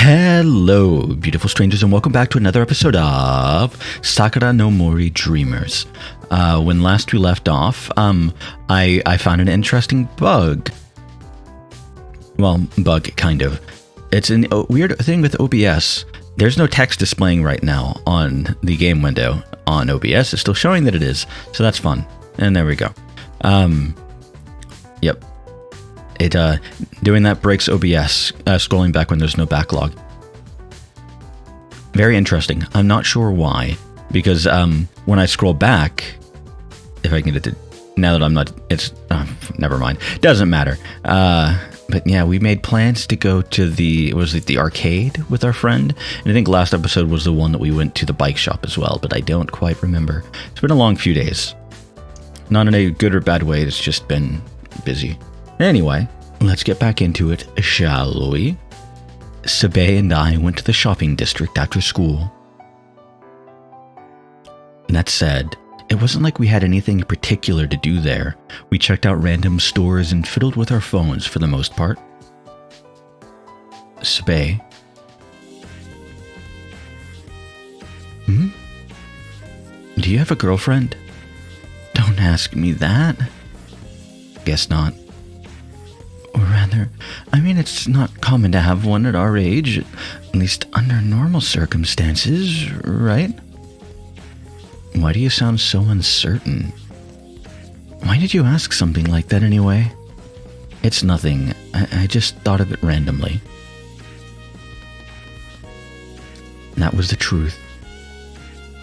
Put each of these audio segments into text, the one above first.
Hello, beautiful strangers, and welcome back to another episode of Sakura no Mori Dreamers. When last we left off, I found an interesting bug. Well, bug, kind of. It's a weird thing with OBS. There's no text displaying right now on the game window. On OBS, it's still showing that it is, so that's fun. And there we go. Yep. Doing that breaks OBS, scrolling back when there's no backlog. Very interesting. I'm not sure why, because when I scroll back, if I can get it to, now that I'm not, it's, never mind. Doesn't matter. But yeah, we made plans to go to the arcade with our friend, and I think last episode was the one that we went to the bike shop as well, but I don't quite remember. It's been a long few days. Not in a good or bad way, it's just been busy. Anyway, let's get back into it, shall we? Sabe and I went to the shopping district after school. That said, it wasn't like we had anything in particular to do there. We checked out random stores and fiddled with our phones for the most part. Sabe? Do you have a girlfriend? Don't ask me that. Guess not. Or rather, I mean, it's not common to have one at our age, at least under normal circumstances, right? Why do you sound so uncertain? Why did you ask something like that anyway? It's nothing. I just thought of it randomly. That was the truth.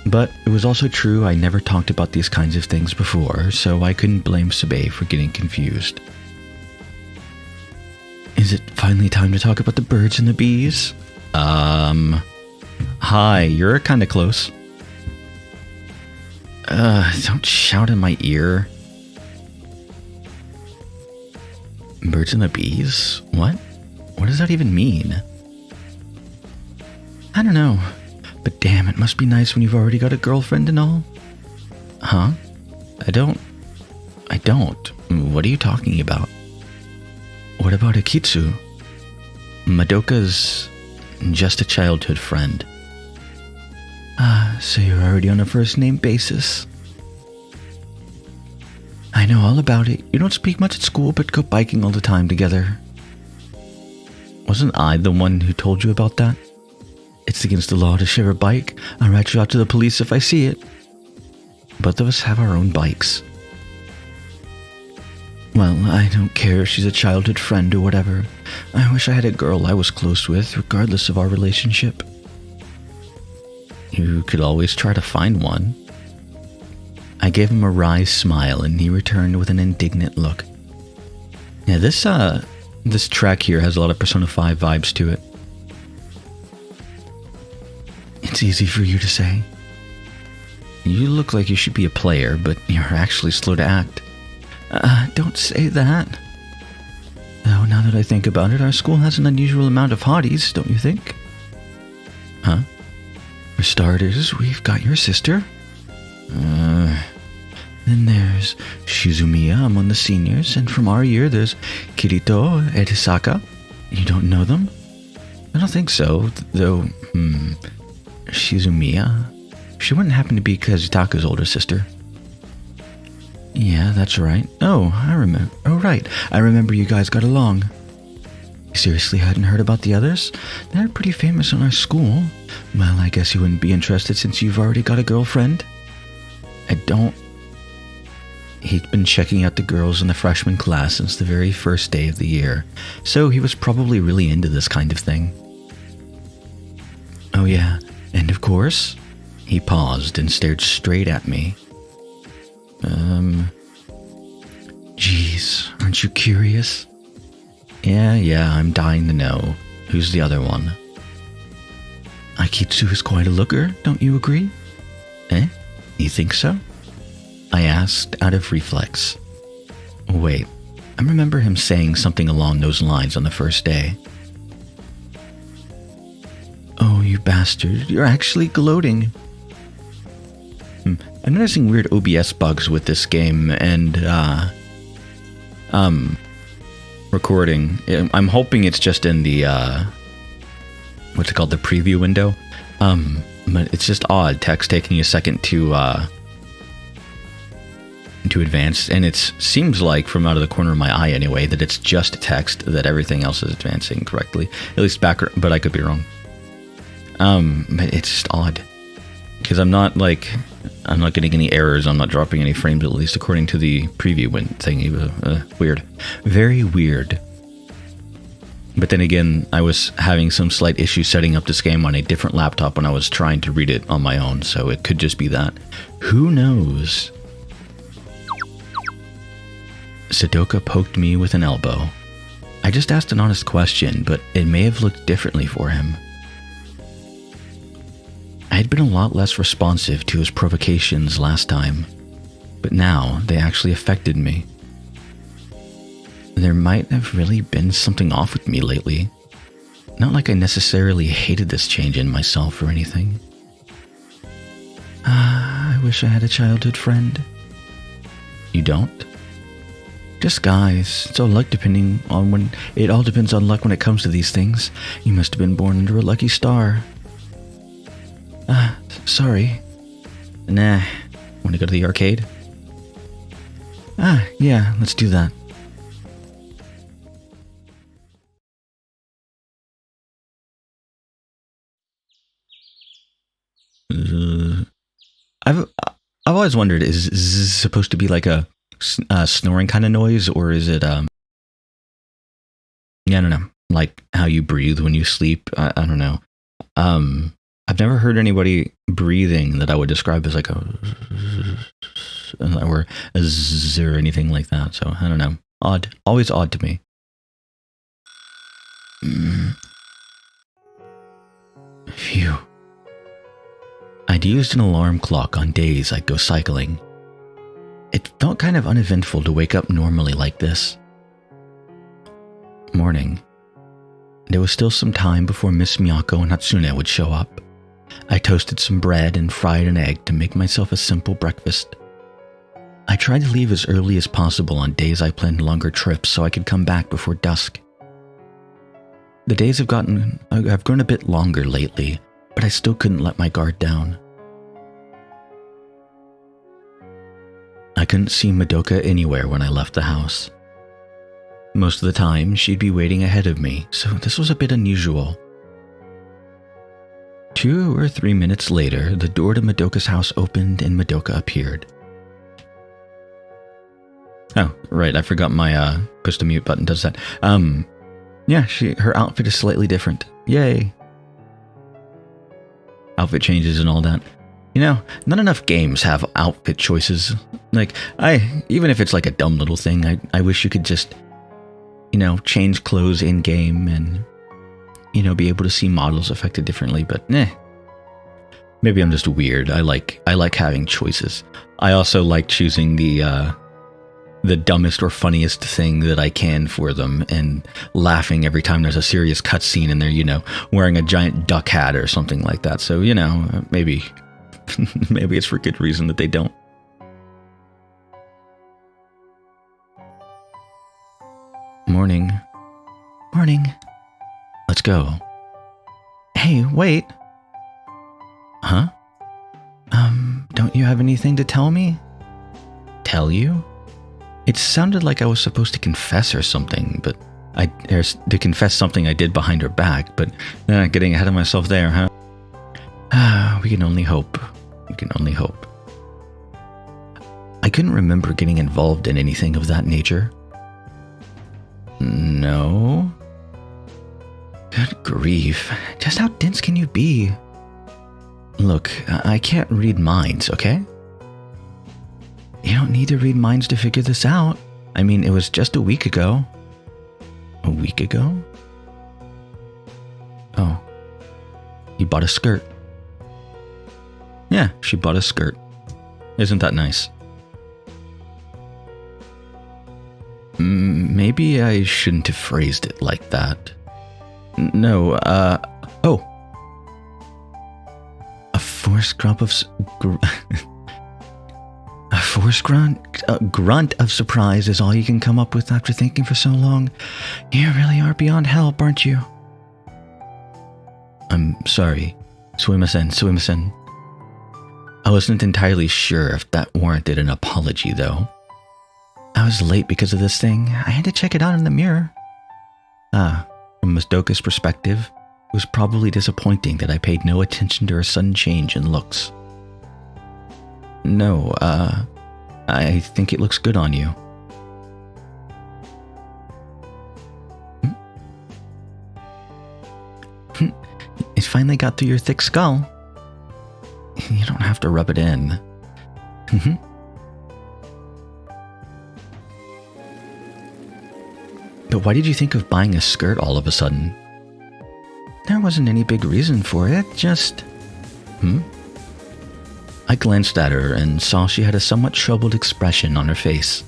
But it was also true I never talked about these kinds of things before, so I couldn't blame Sabe for getting confused. Is it finally time to talk about the birds and the bees? Hi, you're kinda close. Don't shout in my ear. Birds and the bees? What? What does that even mean? I don't know. But damn, it must be nice when you've already got a girlfriend and all. Huh? I don't. What are you talking about? What about Akitsu? Madoka's just a childhood friend. So you're already on a first-name basis. I know all about it. You don't speak much at school, but go biking all the time together. Wasn't I the one who told you about that? It's against the law to share a bike. I'll write you out to the police if I see it. Both of us have our own bikes. Well, I don't care if she's a childhood friend or whatever. I wish I had a girl I was close with, regardless of our relationship. You could always try to find one. I gave him a wry smile, and he returned with an indignant look. Yeah, this track here has a lot of Persona 5 vibes to it. It's easy for you to say. You look like you should be a player, but you're actually slow to act. Don't say that. Though, now that I think about it, our school has an unusual amount of hotties, don't you think? Huh? For starters, we've got your sister. Then there's Shizumiya among the seniors, and from our year there's Kirito and Hisaka. You don't know them? I don't think so, though, Shizumiya? She wouldn't happen to be Kazutaka's older sister. Yeah, that's right. Oh, I remember. Oh, right. I remember you guys got along. You seriously hadn't heard about the others? They're pretty famous in our school. Well, I guess you wouldn't be interested since you've already got a girlfriend. I don't... He'd been checking out the girls in the freshman class since the very first day of the year, so he was probably really into this kind of thing. Oh yeah, and of course... He paused and stared straight at me. Geez, aren't you curious? Yeah, I'm dying to know. Who's the other one? Akitsu is quite a looker, don't you agree? Eh? You think so? I asked out of reflex. Wait, I remember him saying something along those lines on the first day. Oh, you bastard, you're actually gloating. I'm noticing weird OBS bugs with this game and, recording. I'm hoping it's just in the, what's it called, the preview window. But it's just odd, text taking a second to advance, and it seems like, from out of the corner of my eye anyway, that it's just text, that everything else is advancing correctly. At least background, but I could be wrong. But it's just odd. Because I'm not getting any errors, I'm not dropping any frames, at least according to the preview thingy. Weird. Very weird. But then again, I was having some slight issue setting up this game on a different laptop when I was trying to read it on my own, so it could just be that. Who knows? Sudoka poked me with an elbow. I just asked an honest question, but it may have looked differently for him. I had been a lot less responsive to his provocations last time, but now they actually affected me. There might have really been something off with me lately. Not like I necessarily hated this change in myself or anything. I wish I had a childhood friend. You don't? Just guys. It's all luck depending on when... It all depends on luck when it comes to these things. You must have been born under a lucky star. Sorry. Nah. Want to go to the arcade? Yeah, let's do that. I've always wondered, is this supposed to be like a snoring kind of noise, or is it I don't know, like how you breathe when you sleep? I don't know. I've never heard anybody breathing that I would describe as like a or a zzz or anything like that, so I don't know. Odd. Always odd to me. Phew. I'd used an alarm clock on days I'd go cycling. It felt kind of uneventful to wake up normally like this. Morning. There was still some time before Miss Miyako and Hatsune would show up. I toasted some bread and fried an egg to make myself a simple breakfast. I tried to leave as early as possible on days I planned longer trips so I could come back before dusk. The days have grown a bit longer lately, but I still couldn't let my guard down. I couldn't see Madoka anywhere when I left the house. Most of the time, she'd be waiting ahead of me, so this was a bit unusual. 2 or 3 minutes later, the door to Madoka's house opened and Madoka appeared. Oh, right, I forgot my push the mute button does that. Yeah, her outfit is slightly different. Yay! Outfit changes and all that. You know, not enough games have outfit choices. Like, even if it's like a dumb little thing, I wish you could just, change clothes in-game and, be able to see models affected differently, but maybe I'm just weird. I like having choices. I also like choosing the dumbest or funniest thing that I can for them and laughing every time there's a serious cutscene and they're, wearing a giant duck hat or something like that. So, maybe maybe it's for good reason that they don't. Morning. Let's go. Hey, wait. Huh? Don't you have anything to tell me? Tell you? It sounded like I was supposed to confess or something, but to confess something I did behind her back, but getting ahead of myself there, huh? We can only hope. I couldn't remember getting involved in anything of that nature. No? Good grief. Just how dense can you be? Look, I can't read minds, okay? You don't need to read minds to figure this out. I mean, it was just a week ago. A week ago? Oh. You bought a skirt. Yeah, she bought a skirt. Isn't that nice? Maybe I shouldn't have phrased it like that. No, oh. A forced grunt of surprise is all you can come up with after thinking for so long. You really are beyond help, aren't you? Sorry. Sumimasen. I wasn't entirely sure if that warranted an apology, though. I was late because of this thing. I had to check it out in the mirror. From Madoka's perspective, it was probably disappointing that I paid no attention to her sudden change in looks. No, I think it looks good on you. It finally got through your thick skull. You don't have to rub it in. But why did you think of buying a skirt all of a sudden? There wasn't any big reason for it, just... I glanced at her and saw she had a somewhat troubled expression on her face.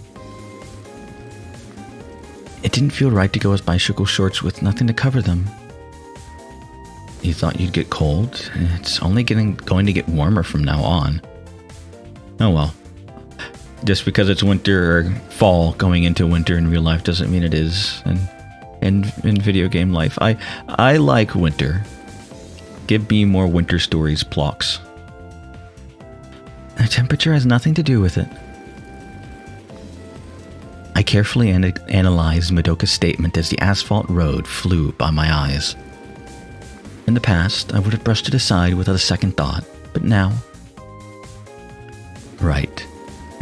It didn't feel right to go with bicycle shorts with nothing to cover them. You thought you'd get cold? It's only going to get warmer from now on. Oh well. Just because it's winter or fall going into winter in real life doesn't mean it is in video game life. I like winter. Give me more winter stories, Plox. The temperature has nothing to do with it. I carefully analyzed Madoka's statement as the asphalt road flew by my eyes. In the past, I would have brushed it aside without a second thought, but now... Right.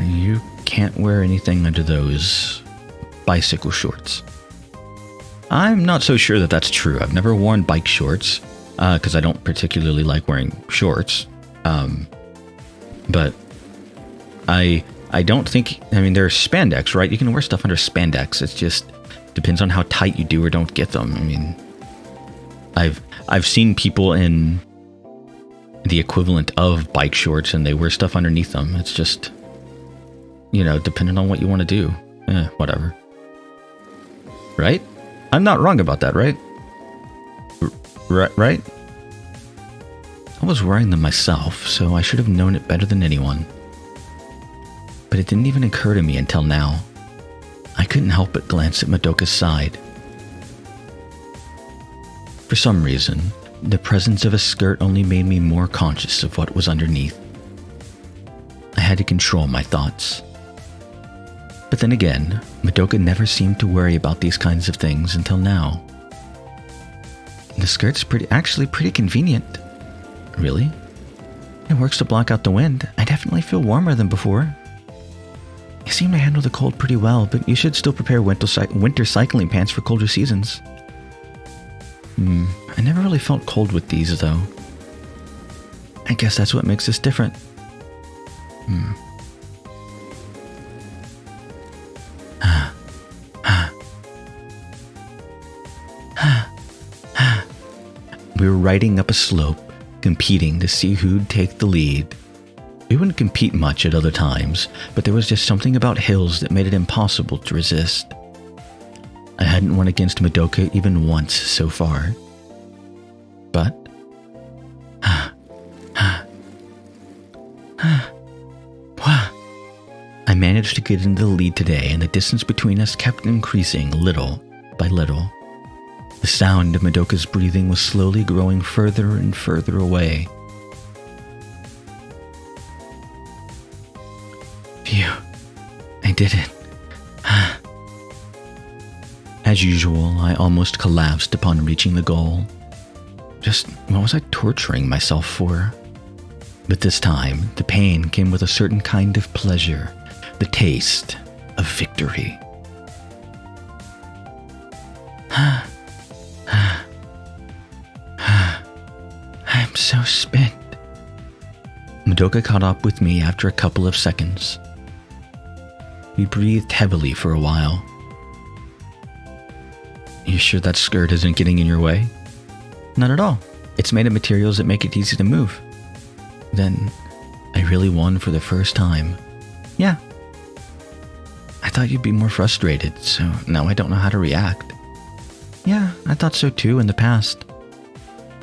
You can't wear anything under those bicycle shorts. I'm not so sure that that's true. I've never worn bike shorts, because I don't particularly like wearing shorts. But I don't think... I mean, there's spandex, right? You can wear stuff under spandex. It just depends on how tight you do or don't get them. I mean... I've seen people in the equivalent of bike shorts and they wear stuff underneath them. It's just, depending on what you want to do. Whatever. Right? I'm not wrong about that, right? Right? I was wearing them myself, so I should have known it better than anyone. But it didn't even occur to me until now. I couldn't help but glance at Madoka's side. For some reason, the presence of a skirt only made me more conscious of what was underneath. I had to control my thoughts. But then again, Madoka never seemed to worry about these kinds of things until now. The skirt's actually pretty convenient. Really? It works to block out the wind. I definitely feel warmer than before. You seem to handle the cold pretty well, but you should still prepare winter cycling pants for colder seasons. I never really felt cold with these, though. I guess that's what makes this different. We were riding up a slope, competing to see who'd take the lead. We wouldn't compete much at other times, but there was just something about hills that made it impossible to resist. I hadn't won against Madoka even once so far. But... I managed to get into the lead today, and the distance between us kept increasing little by little. The sound of Madoka's breathing was slowly growing further and further away. Phew. I did it. As usual, I almost collapsed upon reaching the goal. Just what was I torturing myself for? But this time, the pain came with a certain kind of pleasure, the taste of victory. I'm so spent. Madoka caught up with me after a couple of seconds. We breathed heavily for a while. You sure that skirt isn't getting in your way? Not at all. It's made of materials that make it easy to move. Then, I really won for the first time. Yeah. I thought you'd be more frustrated, so now I don't know how to react. Yeah, I thought so too in the past.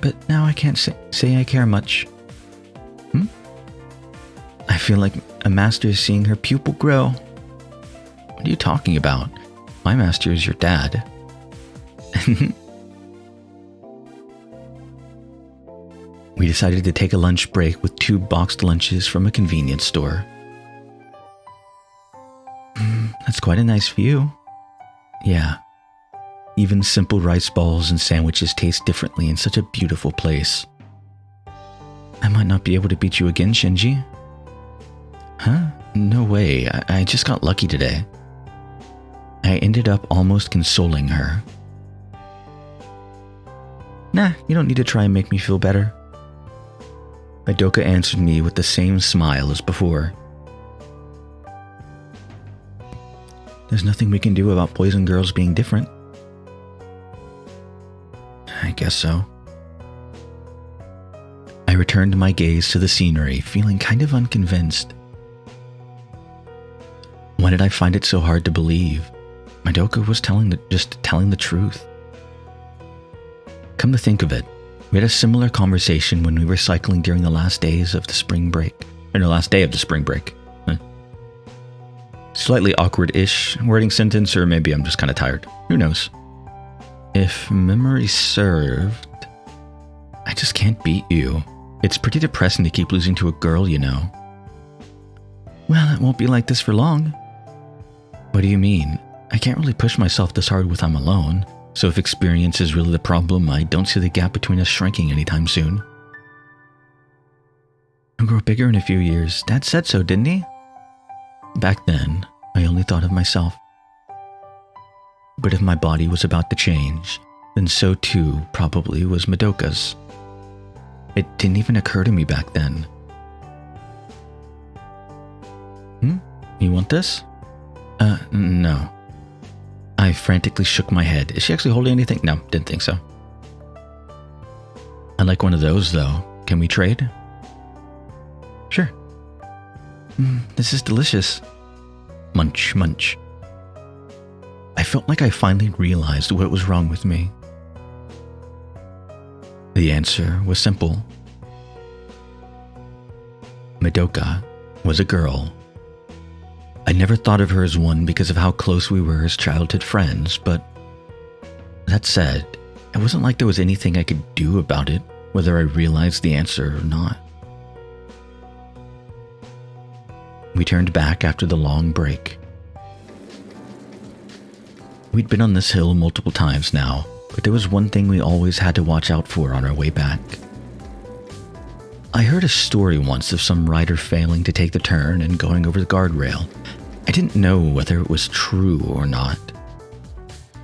But now I can't say I care much. I feel like a master is seeing her pupil grow. What are you talking about? My master is your dad. We decided to take a lunch break with 2 boxed lunches from a convenience store. That's quite a nice view. Yeah. Even simple rice balls and sandwiches taste differently in such a beautiful place. I might not be able to beat you again, Shinji. Huh? No way. I just got lucky today. I ended up almost consoling her. Nah, you don't need to try and make me feel better. Madoka answered me with the same smile as before. There's nothing we can do about boys and girls being different. I guess so. I returned my gaze to the scenery, feeling kind of unconvinced. Why did I find it so hard to believe? Madoka was just telling the truth. Come to think of it, we had a similar conversation when we were cycling during the last days of the spring break. Or the last day of the spring break. Slightly awkward-ish wording sentence, or maybe I'm just kind of tired. Who knows? If memory served, I just can't beat you. It's pretty depressing to keep losing to a girl, you know. Well, it won't be like this for long. What do you mean? I can't really push myself this hard when I'm alone, so if experience is really the problem, I don't see the gap between us shrinking anytime soon. I'll grow bigger in a few years. Dad said so, didn't he? Back then, I only thought of myself. But if my body was about to change, then so too probably was Madoka's. It didn't even occur to me back then. You want this? No. I frantically shook my head. Is she actually holding anything? No, didn't think so. I'd like one of those, though. Can we trade? Sure. This is delicious. Munch, munch. I felt like I finally realized what was wrong with me. The answer was simple. Madoka was a girl. I never thought of her as one because of how close we were as childhood friends, but that said, it wasn't like there was anything I could do about it, whether I realized the answer or not. We turned back after the long break. We'd been on this hill multiple times now, but there was one thing we always had to watch out for on our way back. I heard a story once of some rider failing to take the turn and going over the guardrail. I didn't know whether it was true or not.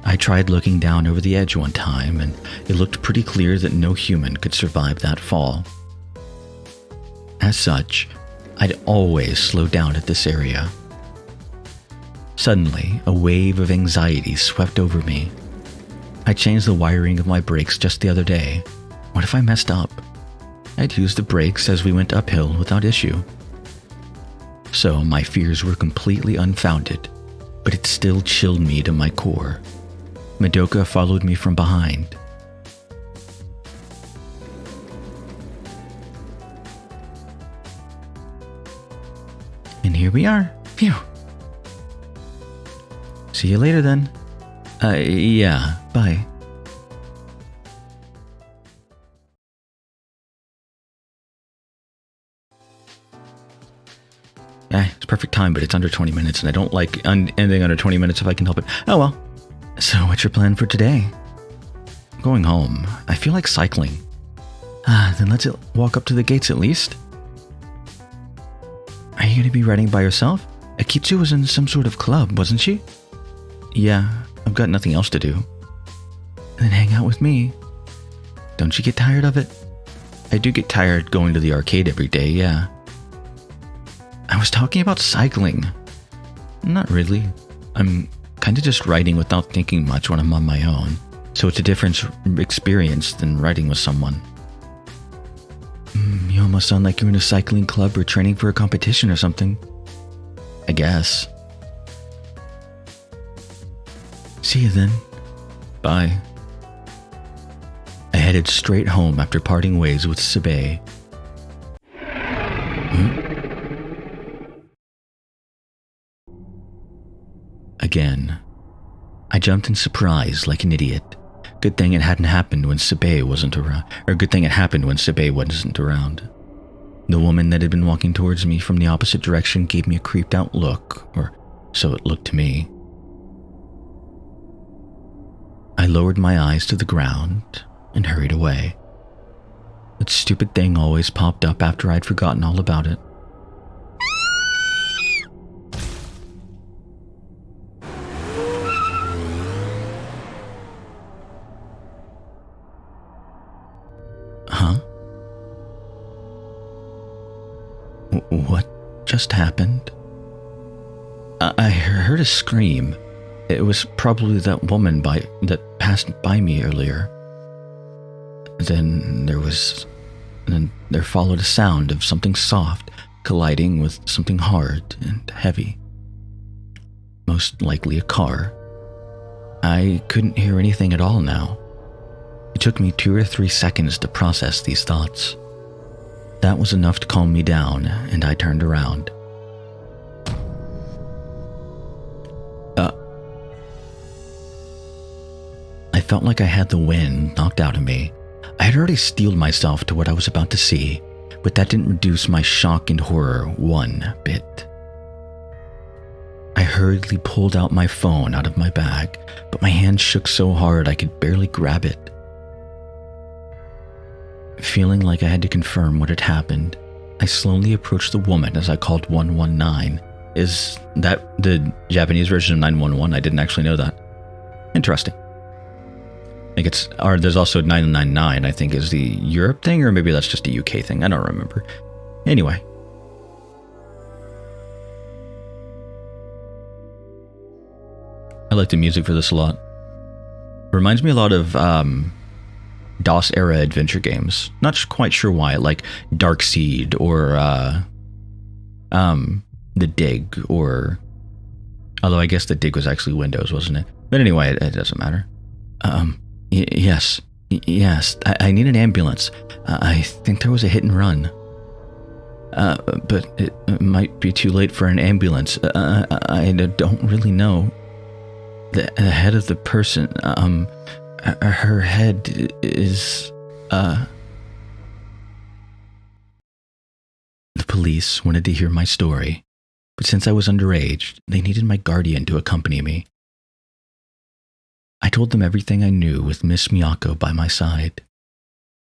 I tried looking down over the edge one time, and it looked pretty clear that no human could survive that fall. As such, I'd always slow down at this area. Suddenly, a wave of anxiety swept over me. I changed the wiring of my brakes just the other day. What if I messed up? I'd used the brakes as we went uphill without issue. So my fears were completely unfounded, but it still chilled me to my core. Madoka followed me from behind. And here we are. Phew. See you later then. Yeah, bye. It's perfect time, but it's under 20 minutes, and I don't like ending under 20 minutes if I can help it. Oh well. So what's your plan for today? I'm going home. I feel like cycling. Then let's walk up to the gates at least. Are you going to be riding by yourself? Akitsu was in some sort of club, wasn't she? Yeah, I've got nothing else to do. Then hang out with me. Don't you get tired of it? I do get tired going to the arcade every day, yeah. I was talking about cycling. Not really. I'm kind of just riding without thinking much when I'm on my own, so it's a different experience than riding with someone. You almost sound like you're in a cycling club or training for a competition or something. I guess. See you then. Bye. I headed straight home after parting ways with Sabe. Again, I jumped in surprise like an idiot, Good thing it hadn't happened when Sibe wasn't around. Or good thing it happened when Sibe wasn't around. The woman that had been walking towards me from the opposite direction gave me a creeped out look, or so it looked to me. I lowered my eyes to the ground and hurried away. That stupid thing always popped up after I'd forgotten all about it. Huh? What just happened? I heard a scream. It was probably that woman that passed by me earlier. Then there followed a sound of something soft colliding with something hard and heavy. Most likely a car. I couldn't hear anything at all now. It took me 2 or 3 seconds to process these thoughts. That was enough to calm me down, and I turned around. I felt like I had the wind knocked out of me. I had already steeled myself to what I was about to see, but that didn't reduce my shock and horror one bit. I hurriedly pulled out my phone out of my bag, but my hand shook so hard I could barely grab it. Feeling like I had to confirm what had happened, I slowly approached the woman as I called 119. Is that the Japanese version of 911? I didn't actually know that. Interesting. I think there's also 999, I think, is the Europe thing, or maybe that's just a UK thing. I don't remember. Anyway. I like the music for this a lot. Reminds me a lot of DOS-era adventure games. Not quite sure why, like Dark Seed or The Dig, or... Although I guess The Dig was actually Windows, wasn't it? But anyway, it doesn't matter. Yes. I need an ambulance. I think there was a hit and run. But it might be too late for an ambulance. I don't really know. The head of the person, her head is, The police wanted to hear my story, but since I was underage, they needed my guardian to accompany me. I told them everything I knew with Miss Miyako by my side.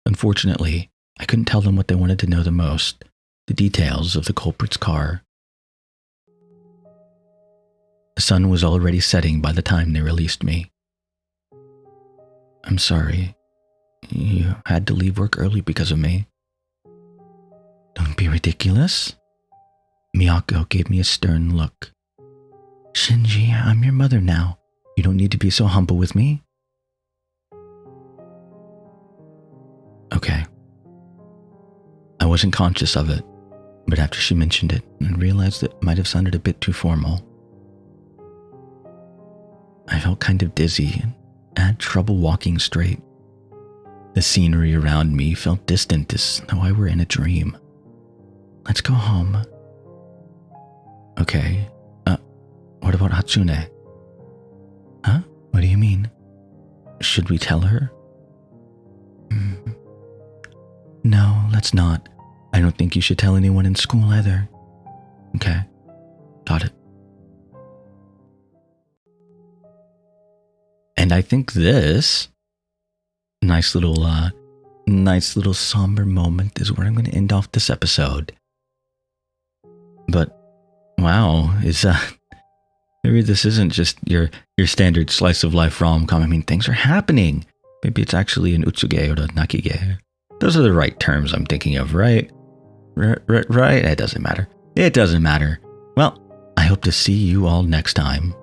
Unfortunately, I couldn't tell them what they wanted to know the most, the details of the culprit's car. The sun was already setting by the time they released me. I'm sorry. You had to leave work early because of me. Don't be ridiculous. Miyako gave me a stern look. Shinji, I'm your mother now. You don't need to be so humble with me. Okay. I wasn't conscious of it, but after she mentioned it, I realized it might have sounded a bit too formal. I felt kind of dizzy and had trouble walking straight. The scenery around me felt distant as though I were in a dream. Let's go home. Okay. What about Hatsune? Huh? What do you mean? Should we tell her? No, let's not. I don't think you should tell anyone in school either. Okay. Got it. And I think this nice little somber moment is where I'm going to end off this episode. But wow, maybe this isn't just your standard slice of life rom-com. I mean, things are happening. Maybe it's actually an utsuge or a nakige. Those are the right terms I'm thinking of, right? Right? It doesn't matter. It doesn't matter. Well, I hope to see you all next time.